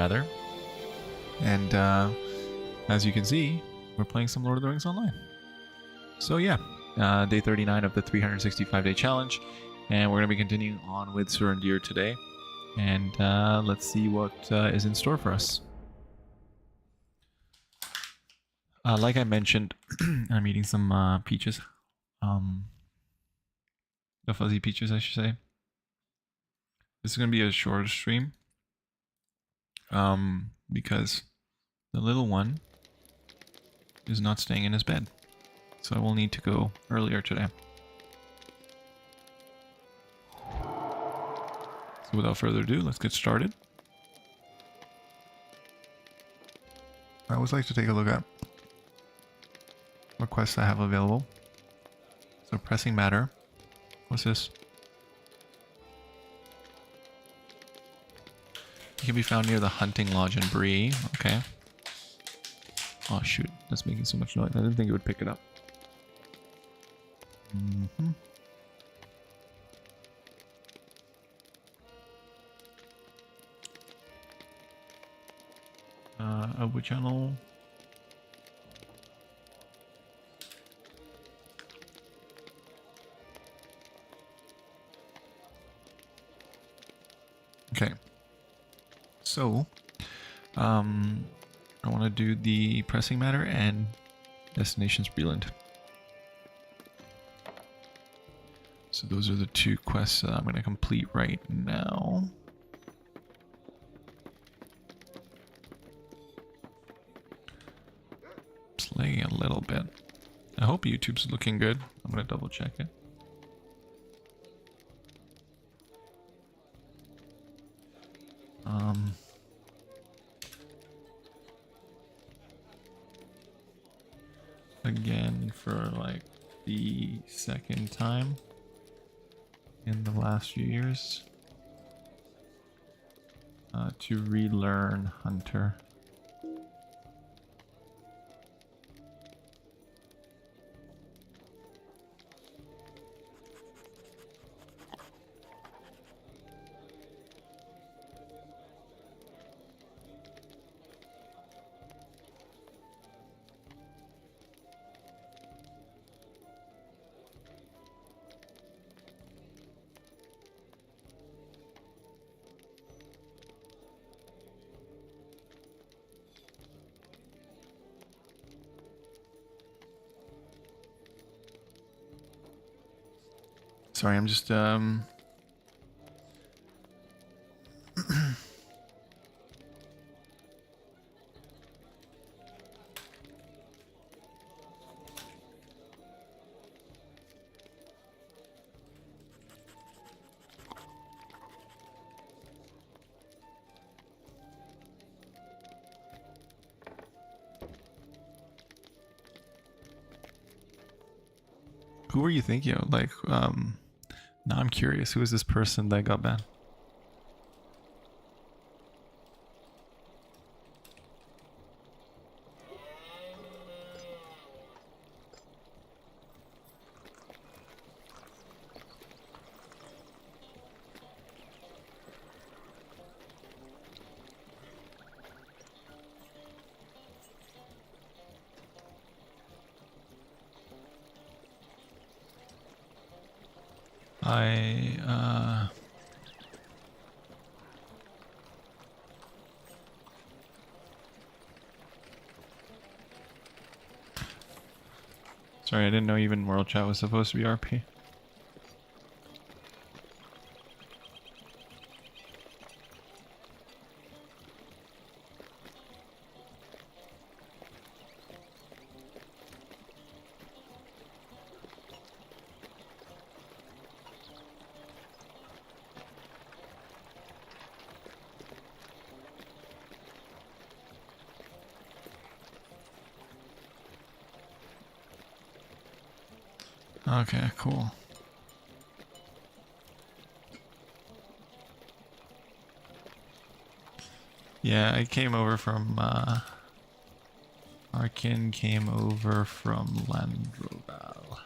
rather. And as you can see, we're playing some Lord of the Rings Online. So yeah, day 39 of the 365-day challenge, and we're going to be continuing on with Surendir today. And let's see what is in store for us. Like I mentioned, I'm eating some peaches. The fuzzy peaches, I should say. This is going to be a shorter stream. Because the little one is not staying in his bed. So I will need to go earlier today. So without further ado, let's get started. I always like to take a look at what quests I have available. So Pressing Matter. What's this? It can be found near the hunting lodge in Bree. Okay. Oh shoot, that's making so much noise. I didn't think it would pick it up. Upward channel. Okay. So, I want to do the Pressing Matter and Destinations Bree-land. So those are the two quests I'm going to complete right now. It's lagging a little bit. I hope YouTube's looking good. I'm going to double check it. Again for like the second time in the last few years to relearn Hunter. Sorry, I'm just who were you thinking of? Like, now I'm curious. Who is this person that got banned? Sorry, I didn't know even World Chat was supposed to be RP. Okay, cool. Yeah, I came over from Arkin came over from Landroval.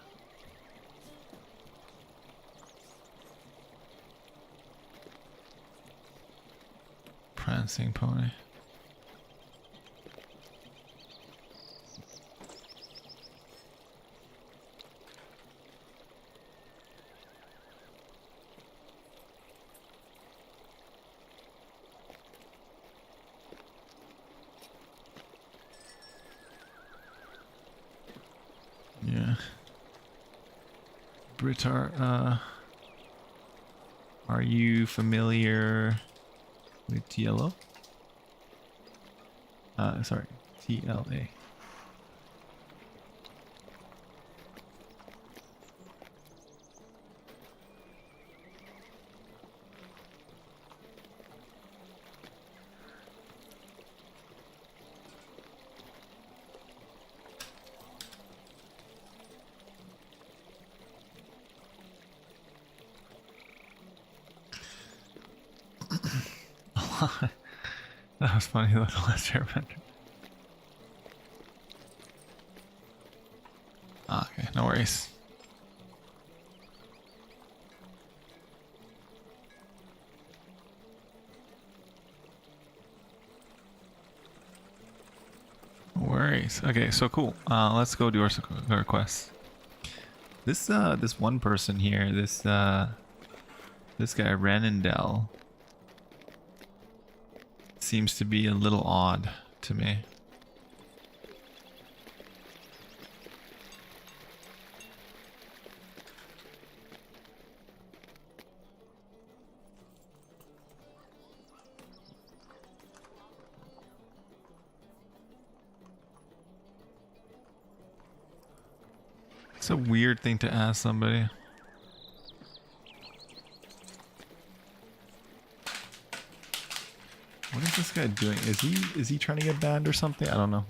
Prancing pony. Britar, are you familiar with TLO? Sorry, TLA. That was funny, the last airbender. Okay, no worries. No worries. Okay, so cool. Let's go do our quests. This one person here, this guy Renindel, seems to be a little odd to me. It's a weird thing to ask somebody. What is this guy doing? Is he trying to get banned or something? I don't know.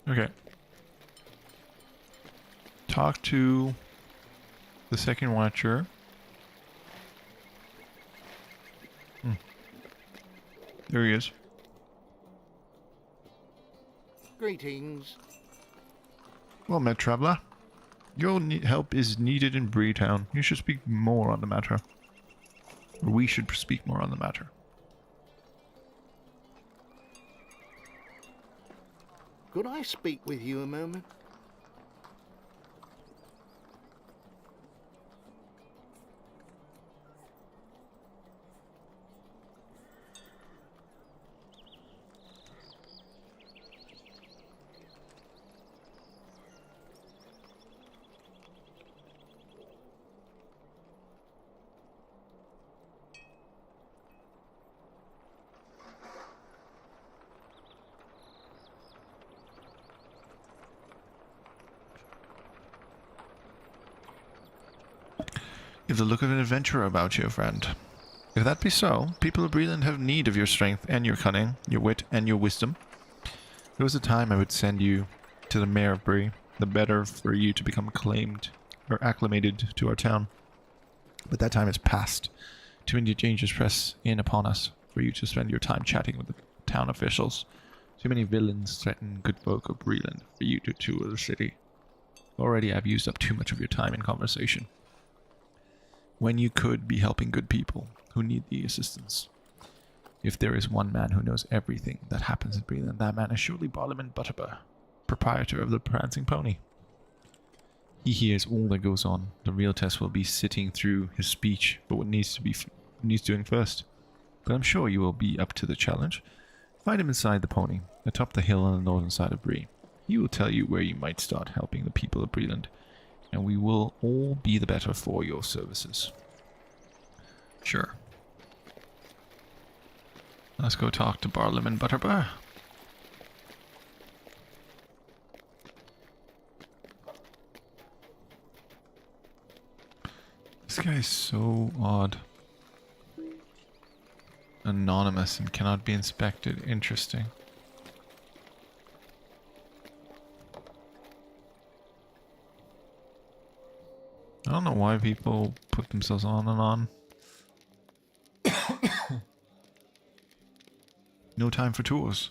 Okay. Talk to the second watcher. There he is. Greetings. Well met, traveler. Your help is needed in Breetown. You should speak more on the matter. Or we should speak more on the matter. Could I speak with you a moment? You have the look of an adventurer about you, friend. If that be so, people of Bree-land have need of your strength and your cunning, your wit and your wisdom. There was a time I would send you to the mayor of Bree, the better for you to become acclaimed or acclimated to our town. But that time is past. Too many dangers press in upon us for you to spend your time chatting with the town officials. Too many villains threaten good folk of Bree-land for you to tour the city. Already I've used up too much of your time in conversation, when you could be helping good people who need the assistance. If there is one man who knows everything that happens in Bree-land, that man is surely Barliman Butterbur, proprietor of the Prancing pony. He hears all that goes on. The real test will be sitting through his speech for what needs doing first. But I'm sure you will be up to the challenge. Find him inside the pony, atop the hill on the northern side of Bree. He will tell you where you might start helping the people of Bree-land, and we will all be the better for your services. Sure. Let's go talk to Barliman Butterbur. This guy is so odd. Anonymous and cannot be inspected. Interesting. I don't know why people put themselves on and on. No time for tours.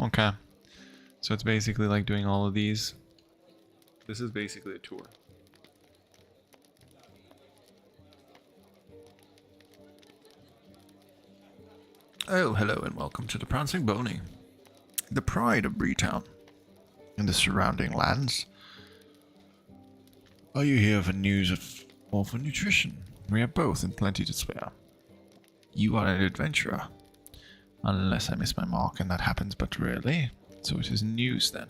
Okay. So it's basically like doing all of these. This is basically a tour. Oh, hello and welcome to the Prancing Pony, the pride of Breetown and the surrounding lands. Are you here for news of or for nutrition. We have both and plenty to spare. You are an adventurer. Unless I miss my mark, and that happens but rarely. So it is news then.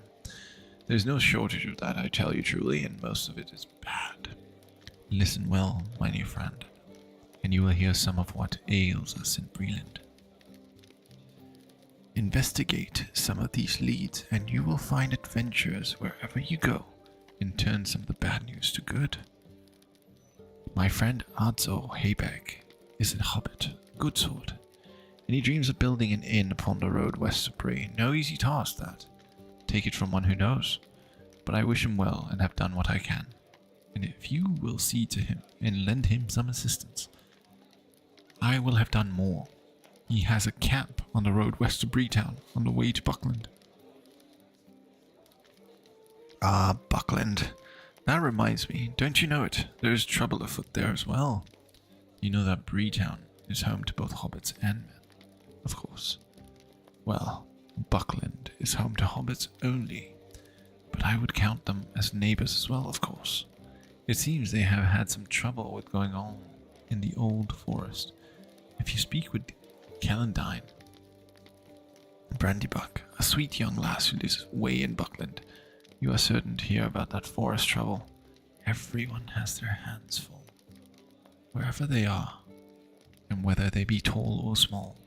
There's no shortage of that, I tell you truly, and most of it is bad. Listen well, my new friend, and you will hear some of what ails us in Bree-land. Investigate some of these leads, and you will find adventures wherever you go, and turn some of the bad news to good. My friend Adzo Haybeck is a hobbit, good sort, and he dreams of building an inn upon the road west of Bree. No easy task that. Take it from one who knows. But I wish him well and have done what I can. And if you will see to him and lend him some assistance, I will have done more. He has a camp on the road west of Breetown on the way to Buckland. Ah, Buckland. That reminds me, don't you know it? There is trouble afoot there as well. You know that Breetown is home to both hobbits and men, of course. Well, Buckland is home to hobbits only, but I would count them as neighbors as well, of course. It seems they have had some trouble with going on in the old forest. If you speak with Callandine, Brandybuck, a sweet young lass who lives way in Buckland, you are certain to hear about that forest trouble. Everyone has their hands full, wherever they are, and whether they be tall or small.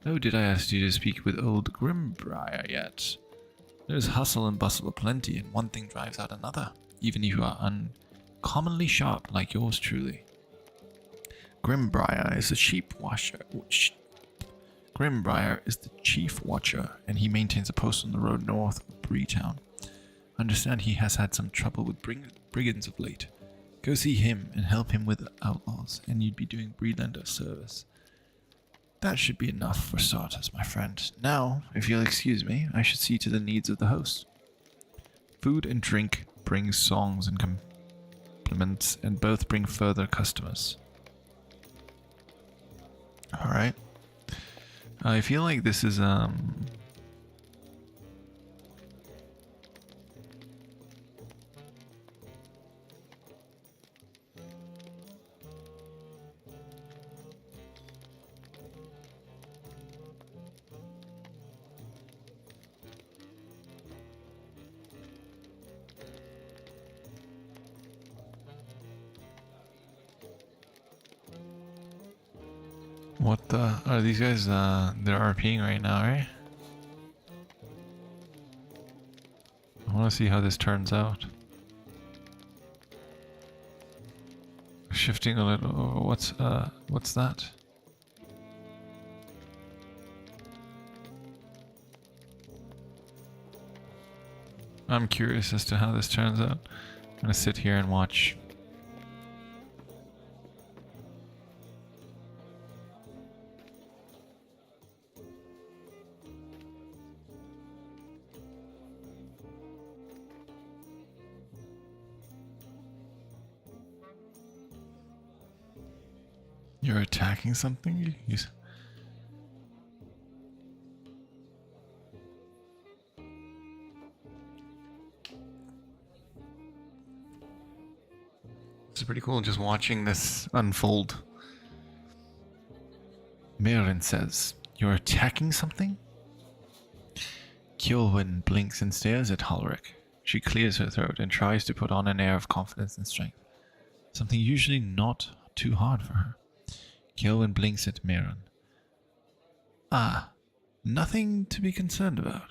Oh, did I ask you to speak with old Grimbriar yet? There's hustle and bustle aplenty, and one thing drives out another, even if you are uncommonly sharp like yours truly. Grimbriar is the Grimbriar is the chief watcher, and he maintains a post on the road north of Breetown. I understand he has had some trouble with brigands of late. Go see him and help him with the outlaws, and you'd be doing Bree-land a service. That should be enough for starters, my friend. Now, if you'll excuse me, I should see to the needs of the host. Food and drink bring songs and compliments, and both bring further customers. Alright. I feel like this is, what the... Are these guys, they're RPing right now, right? I want to see how this turns out. Shifting a little... what's that? I'm curious as to how this turns out. I'm gonna sit here and watch. You're attacking something? It's pretty cool just watching this unfold. Merlin says, "You're attacking something?" Kjolwyn blinks and stares at Halric. She clears her throat and tries to put on an air of confidence and strength. Something usually not too hard for her. Kjolwyn blinks at Merlin. Ah, nothing to be concerned about.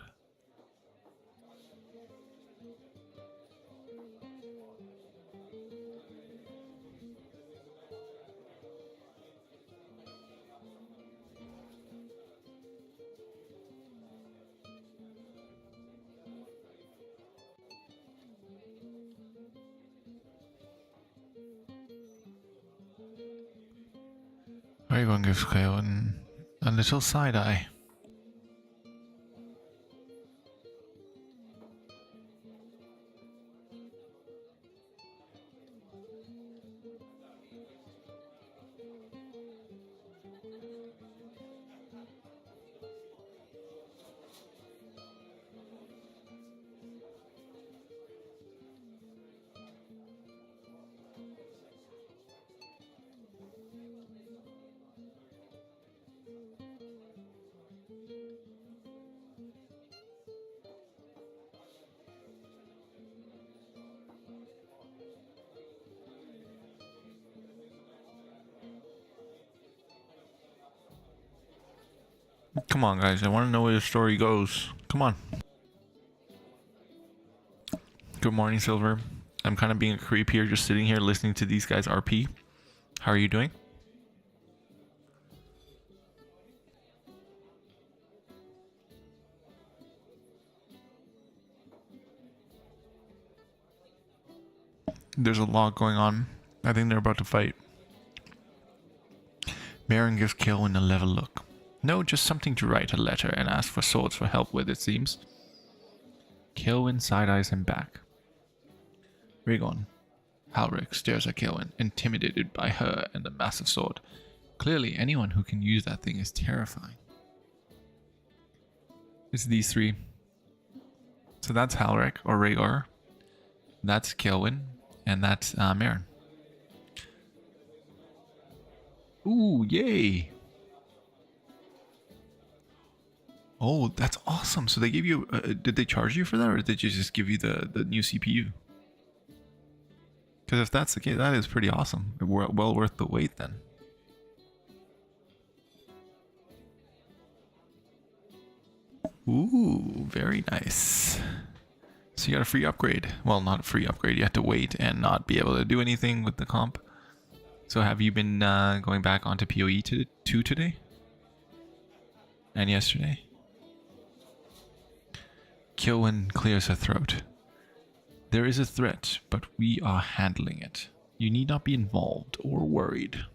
Everyone gives Kjolwyn a little side eye. Come on, guys. I want to know where the story goes. Come on. Good morning, Silver. I'm kind of being a creep here, just sitting here listening to these guys RP. How are you doing? There's a lot going on. I think they're about to fight. Maren gives Kilwin a level look. No, just something to write a letter and ask for swords for help with, it seems. Kilwin side-eyes him back. Rhaegon. Halric stares at Kilwin, intimidated by her and the massive sword. Clearly, anyone who can use that thing is terrifying. It's these three. So that's Halric, or Rhaegar. That's Kilwin. And that's Maren. Ooh, yay! Oh, that's awesome. So they gave you... did they charge you for that, or did they just give you the new CPU? Because if that's the case, that is pretty awesome. Well worth the wait then. Ooh, very nice. So you got a free upgrade. Well, not a free upgrade. You have to wait and not be able to do anything with the comp. So have you been going back onto PoE 2 today? And yesterday? Kilwin clears her throat. There is a threat, but we are handling it. You need not be involved or worried.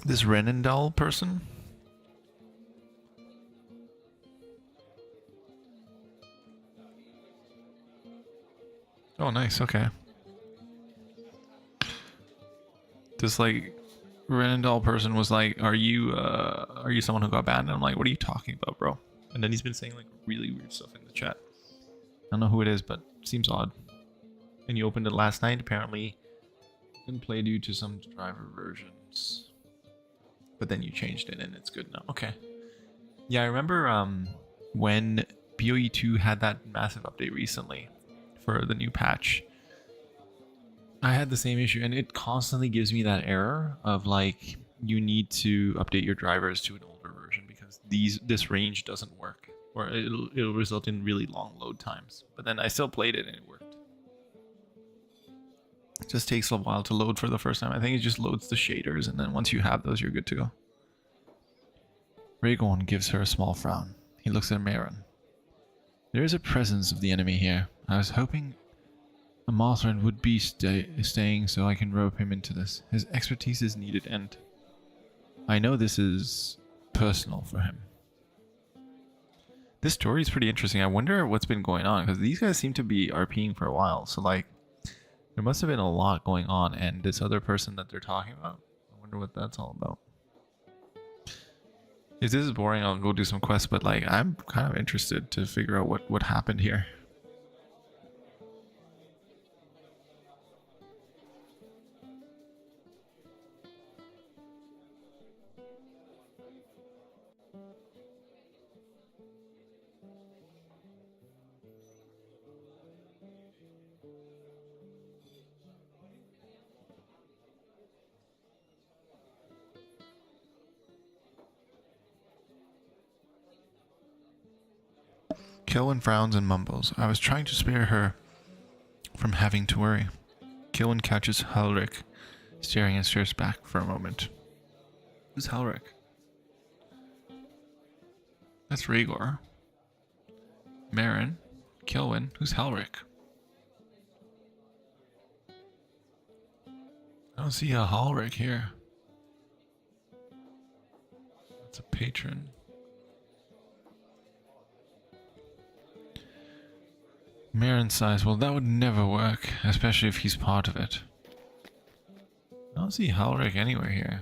This Renendal person? Oh, nice. Okay. This like Renendal person was like, "Are you someone who got banned?" And I'm like, "What are you talking about, bro?" And then he's been saying like really weird stuff in the chat. I don't know who it is, but it seems odd. And you opened it last night. Apparently, didn't play due to some driver versions. But then you changed it and it's good now. Okay. Yeah, I remember when PoE 2 had that massive update recently for the new patch. I had the same issue, and it constantly gives me that error of like you need to update your drivers to an older version because this range doesn't work, or it'll result in really long load times. But then I still played it and it worked. It just takes a while to load for the first time. I think it just loads the shaders, and then once you have those, you're good to go. Rhaegon gives her a small frown. He looks at Maren. There is a presence of the enemy here. I was hoping a Mothran would be staying so I can rope him into this. His expertise is needed, and I know this is personal for him. This story is pretty interesting. I wonder what's been going on, because these guys seem to be RPing for a while, so like there must have been a lot going on, and this other person that they're talking about, I wonder what that's all about. If this is boring, I'll go do some quests, but like I'm kind of interested to figure out what happened here. Kilwin frowns and mumbles. I was trying to spare her from having to worry. Kilwin catches Halric, staring and stares back for a moment. Who's Halric? That's Rhaegar. Maren. Kilwin. Who's Halric? I don't see a Halric here. That's a patron. Maren sighs, well, that would never work, especially if he's part of it. I don't see Halric anywhere here.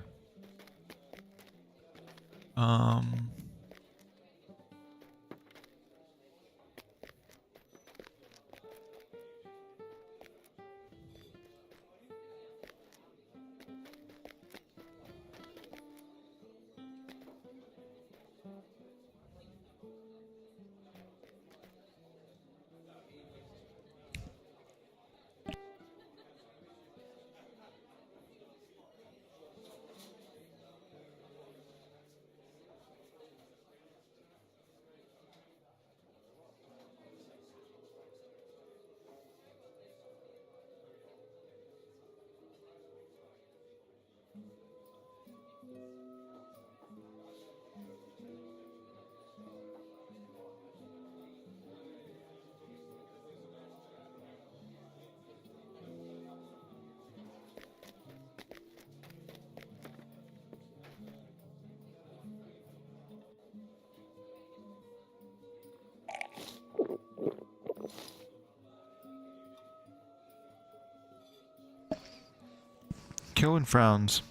Kyoan frowns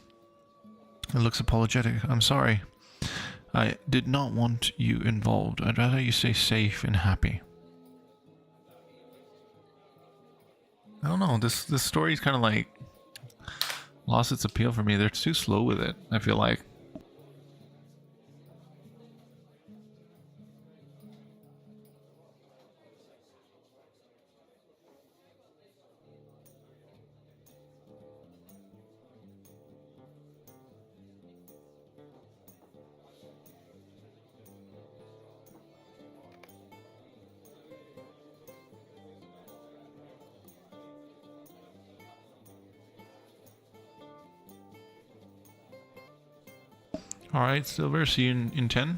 and looks apologetic. I'm sorry. I did not want you involved. I'd rather you stay safe and happy. I don't know. This story's kind of like lost its appeal for me. They're too slow with it, I feel like. Alright, Silver, see you in 10.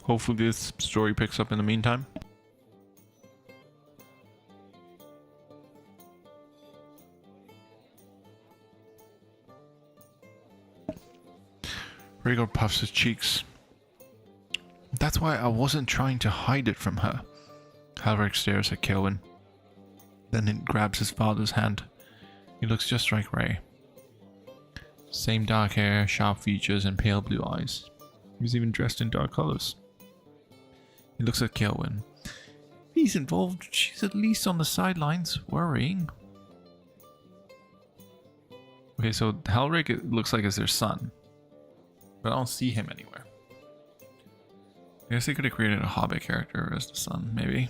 Hopefully this story picks up in the meantime. Rhaegar puffs his cheeks. That's why I wasn't trying to hide it from her. Halric stares at Kyoan. Then he grabs his father's hand. He looks just like Ray. Same dark hair, sharp features, and pale blue eyes. He's even dressed in dark colors. He looks at Kyoan. If he's involved, she's at least on the sidelines, worrying. Okay, so Halric, it looks like is their son. But I don't see him anywhere. I guess they could have created a Hobbit character as the son, maybe.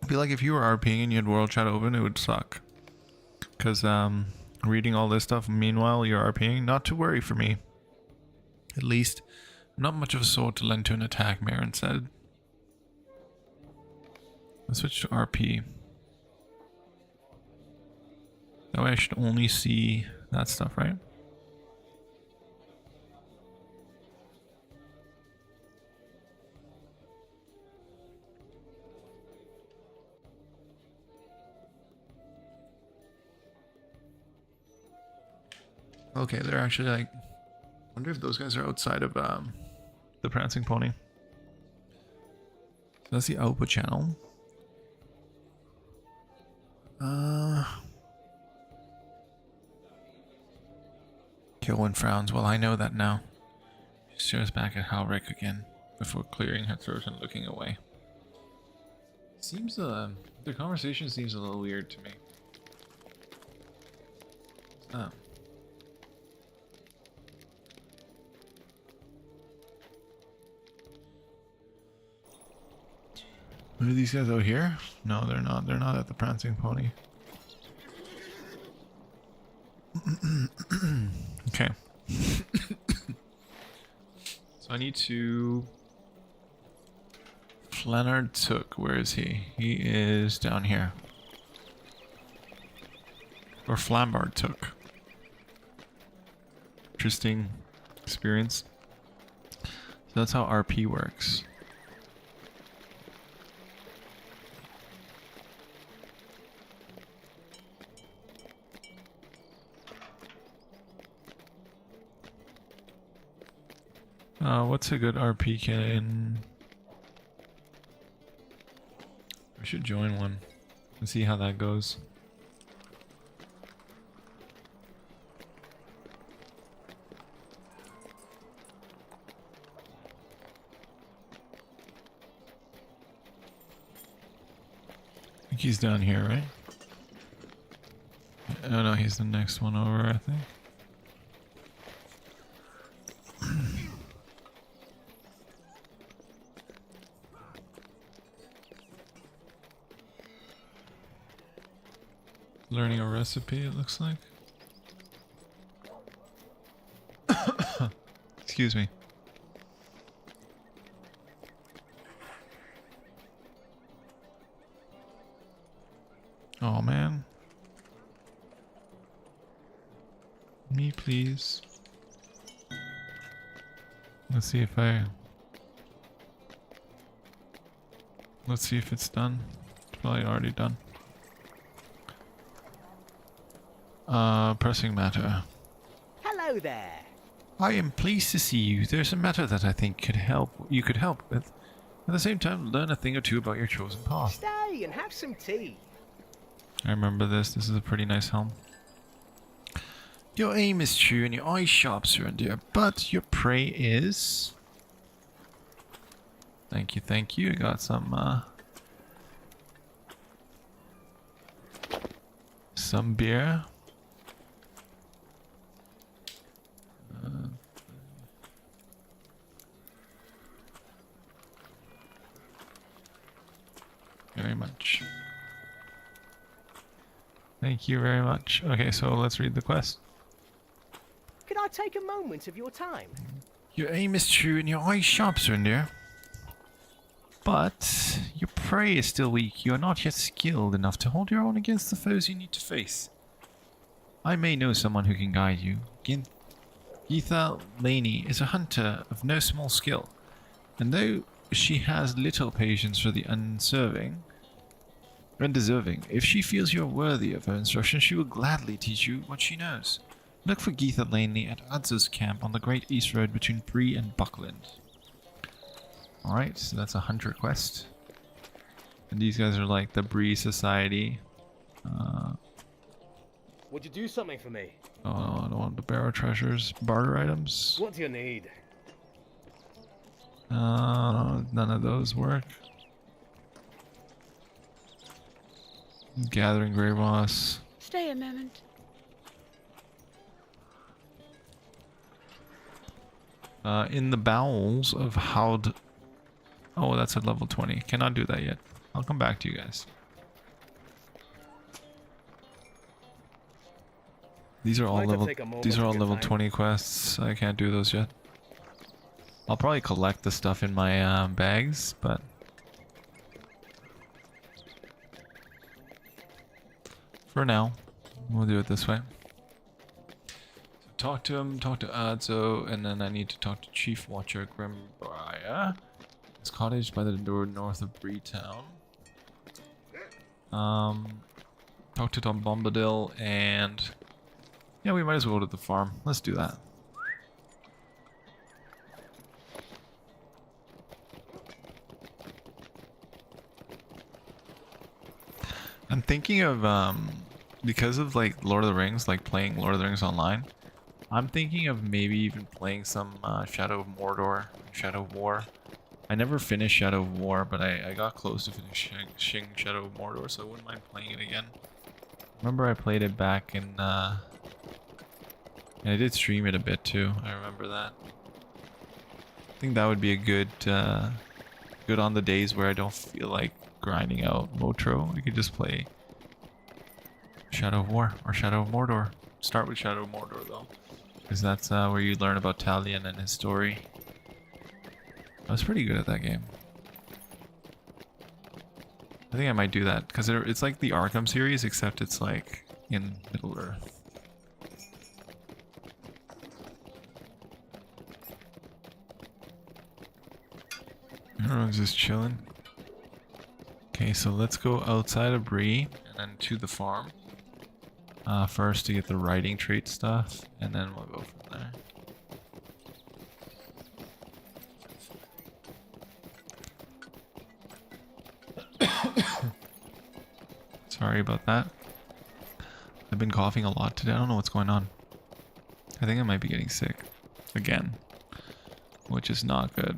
I feel like if you were RPing and you had world chat open, it would suck. Because reading all this stuff, meanwhile you're RPing, not to worry for me. At least, I'm not much of a sword to lend to an attack, Marin said. Let's switch to RP. That way I should only see that stuff, right? Okay, they're actually like... I wonder if those guys are outside of the Prancing Pony. So that's the output channel. Kyoan frowns. Well, I know that now. She stares back at Halric again before clearing her throat and looking away. Seems the conversation seems a little weird to me. Oh. Are these guys out here? No, they're not. They're not at the Prancing Pony. Okay. So I need to... Flanard Took, where is he? He is down here. Or Flambard Took. Interesting experience. So that's how RP works. What's a good RP can? We should join one and see how that goes. I think he's down here, right? Oh no, he's the next one over, I think. Learning a recipe, it looks like. Excuse me. Oh man. Me, please. Let's see if it's done. It's probably already done. Pressing matter. Hello there. I am pleased to see you. There's a matter that I think you could help with. At the same time, learn a thing or two about your chosen path. Stay and have some tea. I remember this. This is a pretty nice helm. Your aim is true and your eye sharp, Surrender, but your prey is... Thank you, thank you. I got some beer. Very much. Thank you very much. Okay, so let's read the quest. Could I take a moment of your time? Your aim is true and your eye sharp, Surrender. But your prey is still weak. You are not yet skilled enough to hold your own against the foes you need to face. I may know someone who can guide you. Geetha Laney is a hunter of no small skill, and though she has little patience for the undeserving, if she feels you are worthy of her instruction, she will gladly teach you what she knows. Look for Geetha Laney at Adzo's camp on the Great East Road between Bree and Buckland. Alright, so that's a hunter quest. And these guys are like the Bree Society. Would you do something for me? Oh, I don't want the barrow treasures. Barter items. What do you need? None of those work. Gathering grey moss. Stay a moment. In the bowels of Howd. Oh, that's at level 20. Cannot do that yet. I'll come back to you guys. These are all level 20 quests. I can't do those yet. I'll probably collect the stuff in my bags, but for now, we'll do it this way. So talk to him, talk to Adzo, and then I need to talk to Chief Watcher Grimbriar. His cottage by the door north of Breetown. Talk to Tom Bombadil, and yeah, we might as well go to the farm. Let's do that. I'm thinking of because of like Lord of the Rings, like playing Lord of the Rings online. I'm thinking of maybe even playing some Shadow of Mordor, Shadow of War. I never finished Shadow of War, but I got close to finishing Shadow of Mordor, so I wouldn't mind playing it again. Remember I played it back in, and I did stream it a bit too. I remember that. I think that would be a good on the days where I don't feel like grinding out LOTRO. I could just play Shadow of War or Shadow of Mordor. Start with Shadow of Mordor though, because that's where you learn about Talion and his story. I was pretty good at that game. I think I might do that because it's like the Arkham series, except it's like in Middle Earth. Everyone's just chilling. Okay, so let's go outside of Bree and then to the farm. First to get the riding trait stuff, and then we'll go from there. Sorry about that. I've been coughing a lot today. I don't know what's going on. I think I might be getting sick again, which is not good.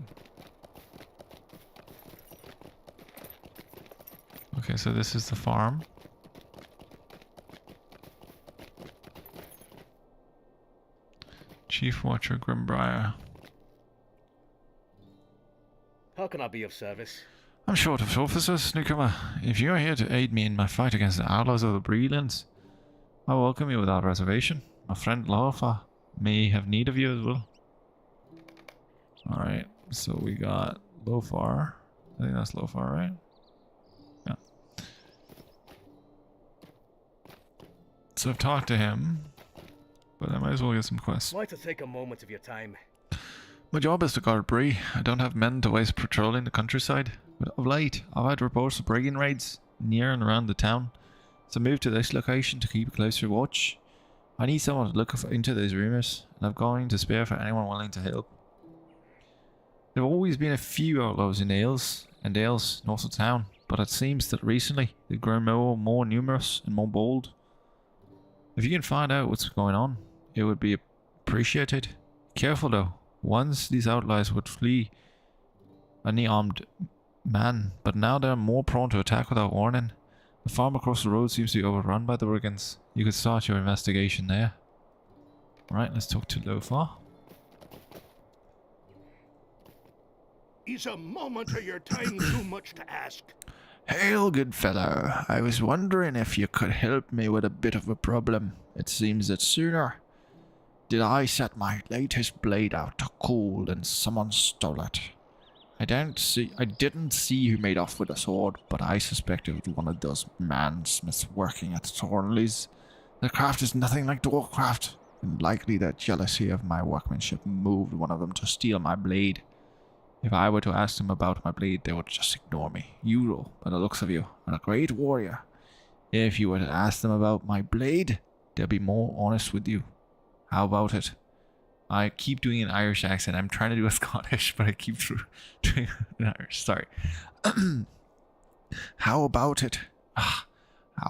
Okay, so this is the farm. Chief Watcher Grimbriar. How can I be of service? I'm short of officers, newcomer. If you are here to aid me in my fight against the outlaws of the Bree-lands, I welcome you without reservation. My friend Lofa may have need of you as well. Alright, so we got Lofar. I think that's Lofar, right? Yeah. So I've talked to him, but I might as well get some quests. Why to take a moment of your time? My job is to guard Bree. I don't have men to waste patrolling the countryside. But of late, I've had reports of brigging raids near and around the town. So I moved to this location to keep a closer watch. I need someone to look into these rumours, and I'm going to spare for anyone willing to help. There have always been a few outlaws in Dales north of town, but it seems that recently they've grown more numerous and more bold. If you can find out what's going on, it would be appreciated. Careful though. Once these outlaws would flee any armed man, but now they're more prone to attack without warning. The farm across the road seems to be overrun by the brigands. You could start your investigation there. Alright, let's talk to Lofar. Is a moment of your time too much to ask? Hail, good fellow. I was wondering if you could help me with a bit of a problem. It seems that sooner did I set my latest blade out to cool and someone stole it. I didn't see who made off with the sword, but I suspect it was one of those mansmiths working at Thornley's. The craft is nothing like dwarfcraft, and likely that jealousy of my workmanship moved one of them to steal my blade. If I were to ask them about my blade, they would just ignore me. You, though, by the looks of you, are a great warrior. If you were to ask them about my blade, they'll be more honest with you. How about it? I keep doing an Irish accent. I'm trying to do a Scottish, but I keep doing an Irish. Sorry. How about it? How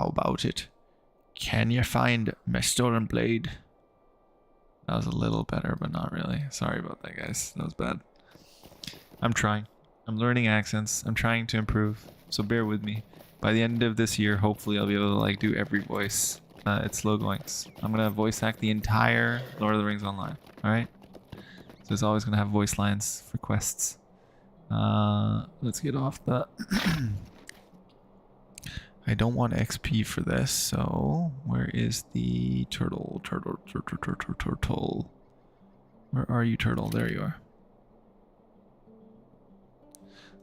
about it? Can you find my stolen blade? That was a little better, but not really. Sorry about that, guys. That was bad. I'm trying. I'm learning accents. I'm trying to improve. So bear with me. By the end of this year, hopefully I'll be able to like do every voice. It's slow going. I'm gonna voice act the entire Lord of the Rings Online. Alright? So it's always gonna have voice lines for quests. Let's get off the I don't want XP for this, so where is the turtle? Turtle. Where are you, turtle? There you are.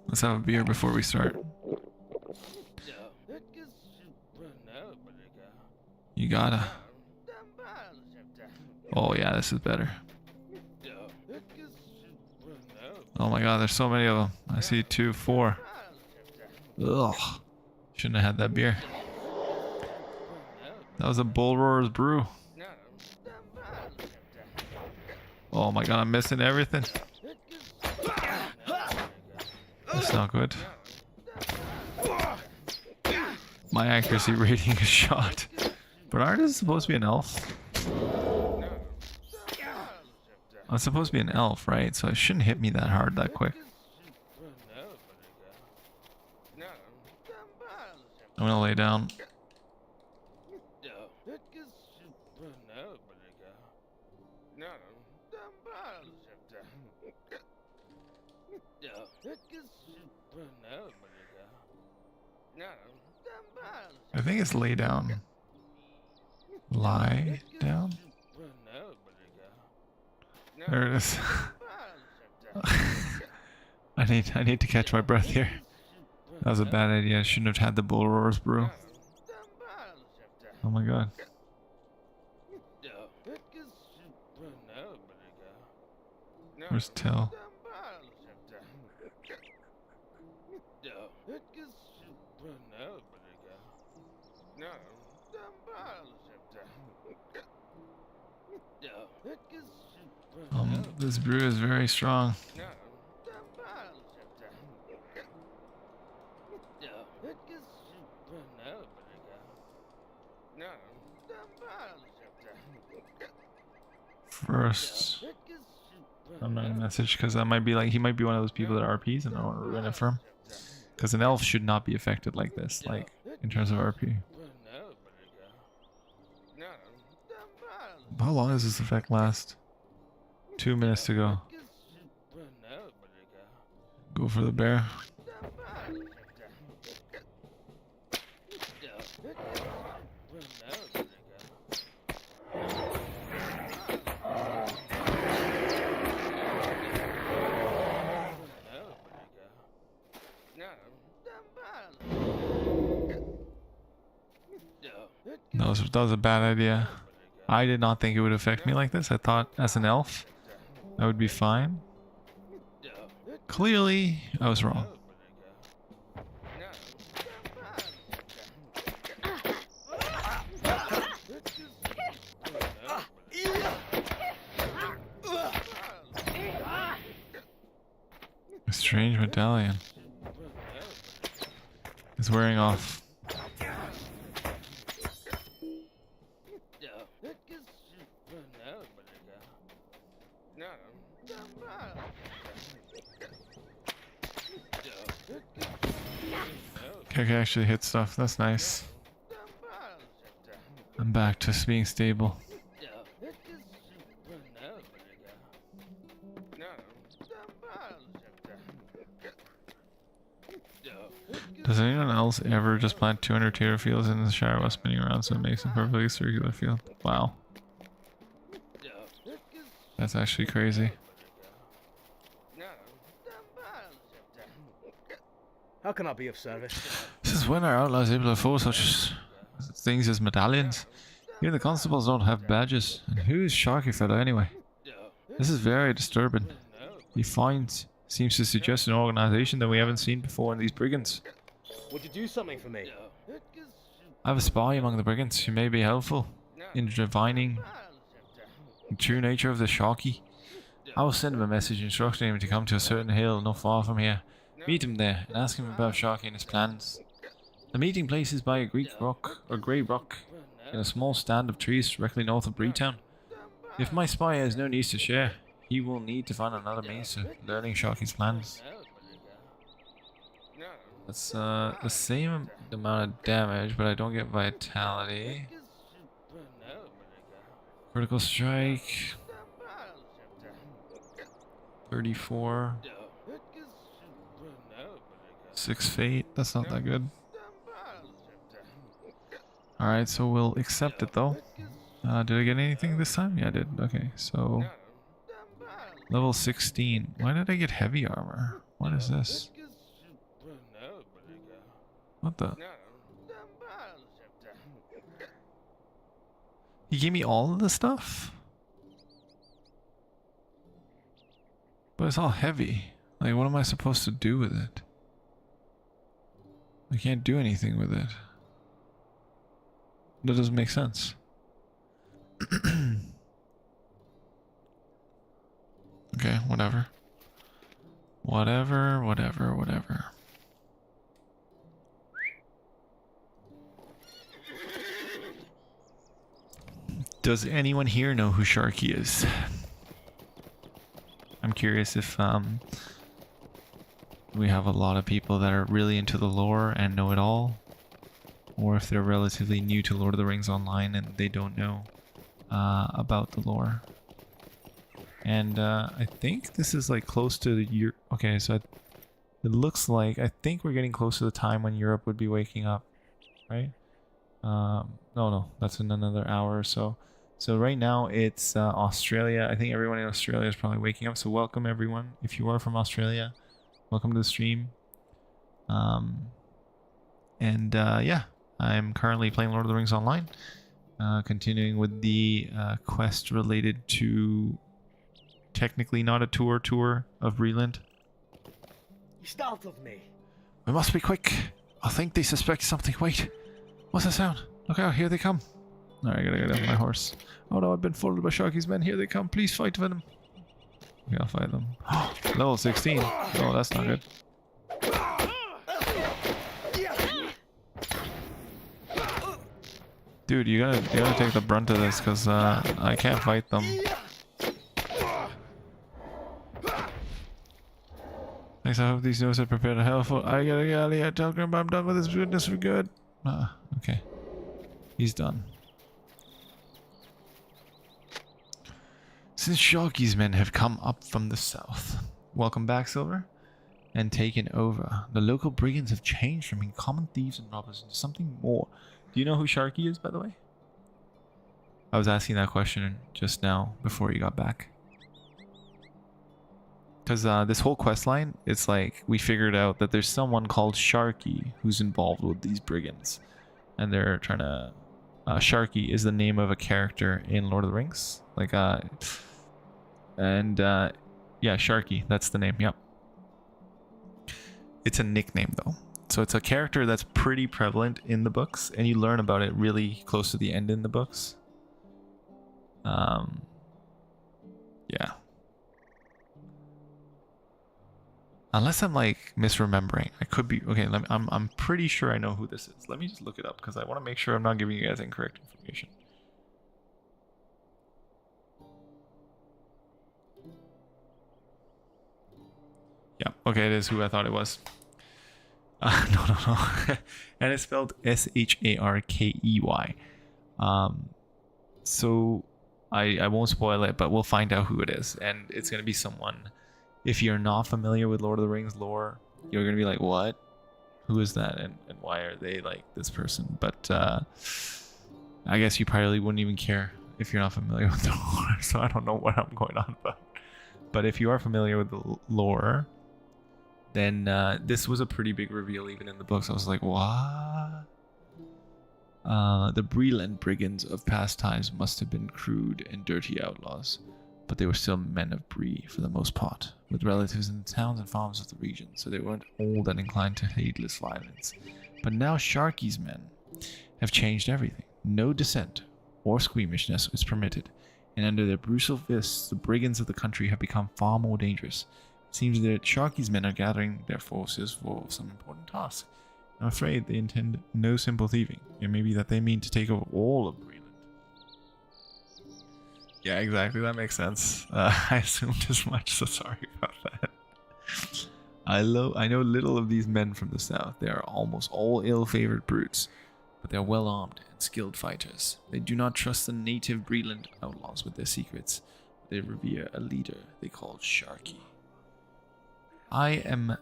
Let's have a beer before we start. You gotta. Oh yeah, this is better. Oh my god, there's so many of them. I see 2, 4. Ugh. Shouldn't have had that beer. That was a Bullroarer's brew. Oh my god, I'm missing everything. That's not good. My accuracy rating is shot. But aren't I supposed to be an elf? I'm supposed to be an elf, right? So it shouldn't hit me that hard that quick. I'm gonna lay down. I think it's lay down. Lie down. There it is. I need to catch my breath here. That was a bad idea. I shouldn't have had the Bullroarer's brew. Oh my god. Where's Till? This brew is very strong. First, I'm not gonna message because that might be like he might be one of those people that RPs and I don't want to ruin it for him. Because an elf should not be affected like this, like in terms of RP. How long does this effect last? 2 minutes to go. Go for the bear. That was a bad idea. I did not think it would affect me like this. I thought as an elf, I would be fine. Clearly, I was wrong. A strange medallion is wearing off. I can actually hit stuff. That's nice. I'm back to being stable. Does anyone else ever just plant 200 tater fields in the shower while spinning around so it makes a perfectly circular field? Wow. That's actually crazy. How can I be of service? Since when are outlaws able to afford such things as medallions? Even the constables don't have badges. And who is Sharkey fellow anyway? This is very disturbing. He seems to suggest an organization that we haven't seen before in these brigands. Would you do something for me? I have a spy among the brigands who may be helpful in divining the true nature of the Sharkey. I will send him a message instructing him to come to a certain hill not far from here. Meet him there and ask him about Sharkey and his plans. The meeting place is by a Greek rock or grey rock in a small stand of trees directly north of Breetown. If my spy has no needs to share, he will need to find another means of learning Sharkey's plans. That's the same amount of damage, but I don't get vitality. Critical strike. 34. 6 fate. That's not that good. Alright, so we'll accept it though. Did I get anything this time? Yeah, I did. Okay, so level 16. Why did I get heavy armor? What is this? What the? He gave me all of the stuff? But it's all heavy. Like, what am I supposed to do with it? I can't do anything with it. That doesn't make sense. Okay, whatever. Whatever. Does anyone here know who Sharkey is? I'm curious if we have a lot of people that are really into the lore and know it all, or if they're relatively new to Lord of the Rings Online and they don't know about the lore. And I think this is like close to the year. Okay, so it looks like I think we're getting close to the time when Europe would be waking up, right? No, that's in another hour or so. So right now it's Australia. I think everyone in Australia is probably waking up. So welcome everyone. If you are from Australia, welcome to the stream. Yeah, I'm currently playing Lord of the Rings Online. Continuing with the quest related to technically not a tour of Bree-land. You startled me. We must be quick. I think they suspect something. Wait, what's that sound? Look out, here they come. Alright, I gotta get off my horse. Oh no, I've been followed by Sharky's men. Here they come. Please fight for them. We gotta fight them. Level 16. Oh, that's not good. Dude, you gotta take the brunt of this, because I can't fight them. Thanks, I hope these notes are prepared to helpful. I gotta get out of here. Tell Grimbriar I'm done with this goodness for good. Okay. He's done. Since Sharky's men have come up from the south. Welcome back, Silver. And taken over. The local brigands have changed from being common thieves and robbers into something more. Do you know who Sharky is, by the way? I was asking that question just now before you got back. Because this whole quest line, it's like we figured out that there's someone called Sharkey who's involved with these brigands. And they're trying to... Sharkey is the name of a character in Lord of the Rings. Like, yeah, Sharkey, that's the name, yep. It's a nickname, though. So it's a character that's pretty prevalent in the books, and you learn about it really close to the end in the books. Yeah. Unless I'm like misremembering, I could be okay. I'm pretty sure I know who this is. Let me just look it up because I want to make sure I'm not giving you guys incorrect information. Yeah, okay, it is who I thought it was. No. And it's spelled Sharkey. So I won't spoil it, but we'll find out who it is, and it's gonna be someone. If you're not familiar with Lord of the Rings lore, you're gonna be like, "What? Who is that? And why are they like this person?" But I guess you probably wouldn't even care if you're not familiar with the lore. So I don't know what I'm going on about. But if you are familiar with the lore, then this was a pretty big reveal even in the books. I was like, what? The Bree-land brigands of past times must have been crude and dirty outlaws, but they were still men of Bree for the most part, with relatives in the towns and farms of the region, so they weren't all that inclined to heedless violence. But now Sharky's men have changed everything. No dissent or squeamishness is permitted, and under their brutal fists, the brigands of the country have become far more dangerous. It seems that Sharky's men are gathering their forces for some important task. I'm afraid they intend no simple thieving. It may be that they mean to take over all of Bree-land. Yeah, exactly. That makes sense. I assumed as much, so sorry about that. I know little of these men from the south. They are almost all ill-favored brutes, but they are well-armed and skilled fighters. They do not trust the native Bree-land outlaws with their secrets. They revere a leader they call Sharkey. I am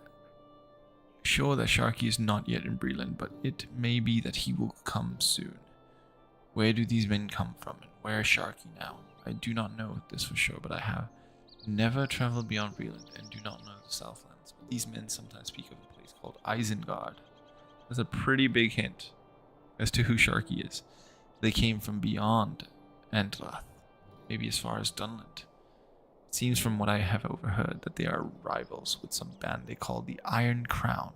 sure that Sharkey is not yet in Bree-land, but it may be that he will come soon. Where do these men come from, and where is Sharkey now? I do not know this for sure, but I have never traveled beyond Bree-land and do not know the Southlands. But these men sometimes speak of a place called Isengard. That's a pretty big hint as to who Sharkey is. They came from beyond Andrath, maybe as far as Dunland. It seems from what I have overheard that they are rivals with some band they call the Iron Crown.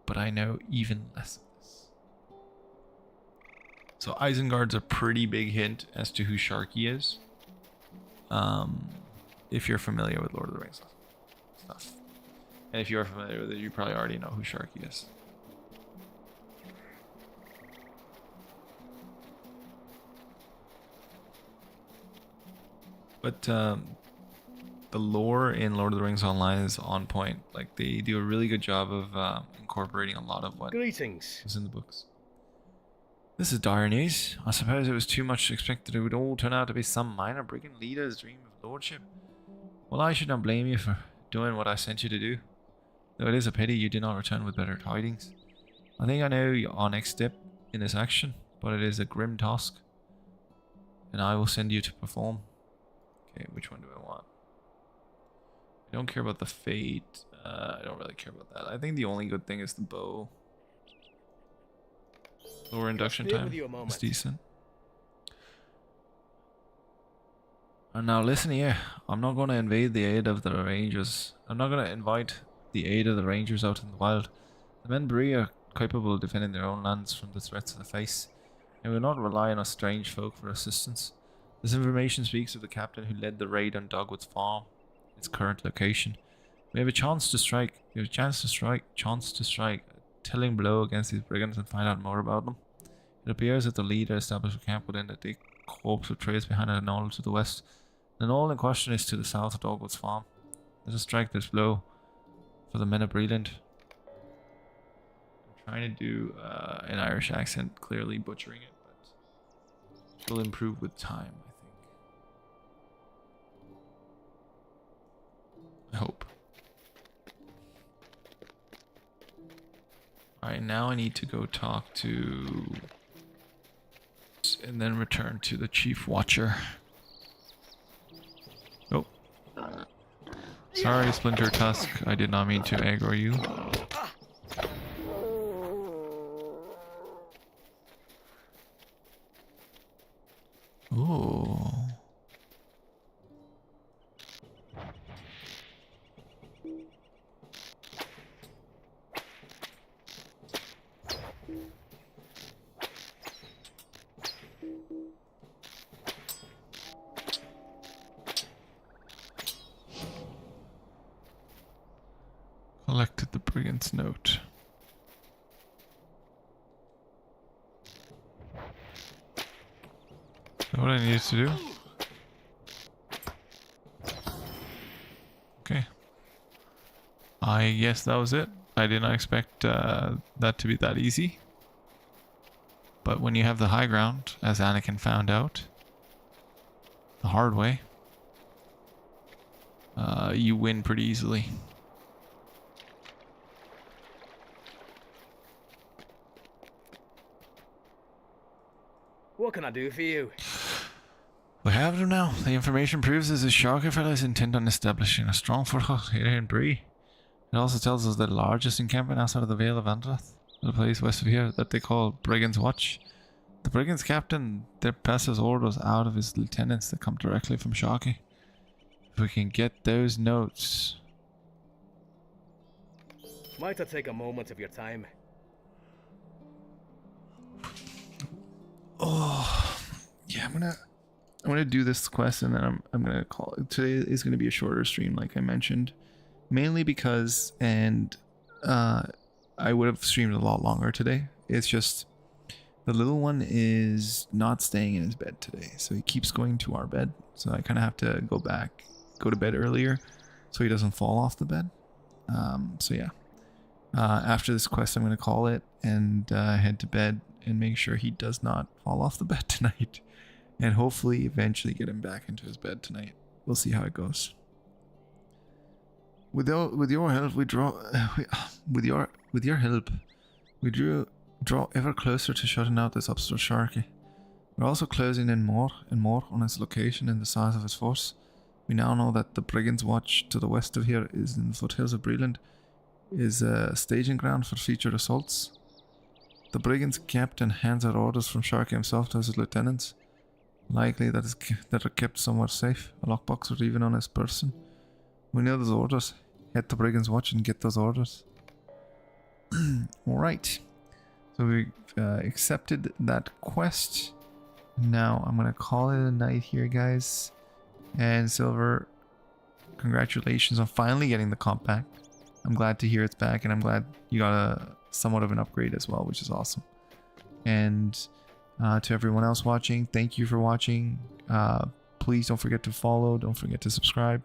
But I know even less of this. So Isengard's a pretty big hint as to who Sharkey is. If you're familiar with Lord of the Rings stuff. And if you are familiar with it, you probably already know who Sharkey is. But the lore in Lord of the Rings Online is on point. Like, they do a really good job of incorporating a lot of what Greetings. is in the books. This is dire news. I suppose it was too much to expect that it would all turn out to be some minor brigand leader's dream of lordship. Well, I should not blame you for doing what I sent you to do. Though it is a pity you did not return with better tidings. I think I know our next step in this action, but it is a grim task. And I will send you to perform. Okay, which one do I want? I don't care about the fate. I don't really care about that. I think the only good thing is the bow. Lower induction stay time with you a is moment. decent. And now listen here. I'm not going to invade the aid of the rangers. I'm not going to invite the aid of the rangers out in the wild. The men Bree are capable of defending their own lands from the threats in the face, and will not rely on us strange folk for assistance. This information speaks of the captain who led the raid on Dogwood's farm, its current location. We have a chance to strike. We have a chance to strike a telling blow against these brigands and find out more about them. It appears that the leader established a camp within the thick corpse of trees behind a knoll to the west. The knoll in question is to the south of Dogwood's farm. Let us strike this blow for the men of Bree-land. I'm trying to do an Irish accent, clearly butchering it, but it'll improve with time, I think. I hope. Alright, now I need to go talk to... and then return to the Chief Watcher. Oh. Sorry, Splinter Tusk. I did not mean to aggro you. Ooh. Collected the brigand's note. Is that what I needed to do? Okay. I guess that was it. I did not expect that to be that easy. But when you have the high ground, as Anakin found out the hard way, you win pretty easily. What can I do for you? We have them now. The information proves that the Sharkey fellow is intent on establishing a strong foothold here in Bree. It also tells us the largest encampment outside of the Vale of Andrath, the place west of here that they call Brigand's Watch. The Brigand's captain there passes orders out of his lieutenants that come directly from Sharkey. If we can get those notes. Might I take a moment of your time? Oh, yeah. I'm gonna do this quest, and then I'm gonna call it. Today is gonna be a shorter stream, like I mentioned, mainly because, and I would have streamed a lot longer today. It's just the little one is not staying in his bed today, so he keeps going to our bed. So I kind of have to go to bed earlier, so he doesn't fall off the bed. So yeah. After this quest, I'm gonna call it and head to bed and make sure he does not fall off the bed tonight, and hopefully eventually get him back into his bed tonight. We'll see how it goes. With your help, we draw. With your help, we draw ever closer to shutting out this upstart Sharkey. We're also closing in more and more on his location and the size of his force. We now know that the Brigand's Watch to the west of here is in the foothills of Bree-land, is a staging ground for future assaults. The Brigand's captain hands out orders from Sharkey himself to his lieutenants, likely that are kept somewhere safe, a lockbox or even on his person. We know those orders. Head to Brigand's Watch and get those orders. Alright. So we accepted that quest. Now I'm going to call it a night here, guys. And Silver, congratulations on finally getting the comp back. I'm glad to hear it's back, and I'm glad you got a somewhat of an upgrade as well, which is awesome. And to everyone else watching, thank you for watching. Please don't forget to follow, don't forget to subscribe.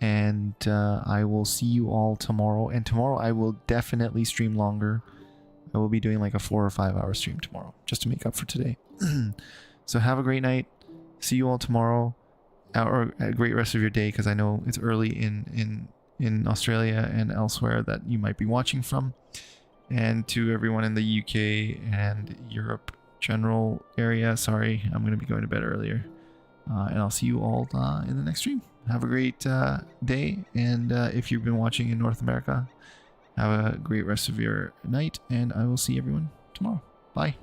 And I will see you all tomorrow. And tomorrow I will definitely stream longer. I will be doing like a 4 or 5 hour stream tomorrow, just to make up for today. So have a great night. See you all tomorrow, or a great rest of your day, because I know it's early in Australia and elsewhere that you might be watching from. And to everyone in the UK and Europe general area, sorry, I'm going to be going to bed earlier. And I'll see you all in the next stream. Have a great day, and if you've been watching in North America, have a great rest of your night, and I will see everyone tomorrow. Bye.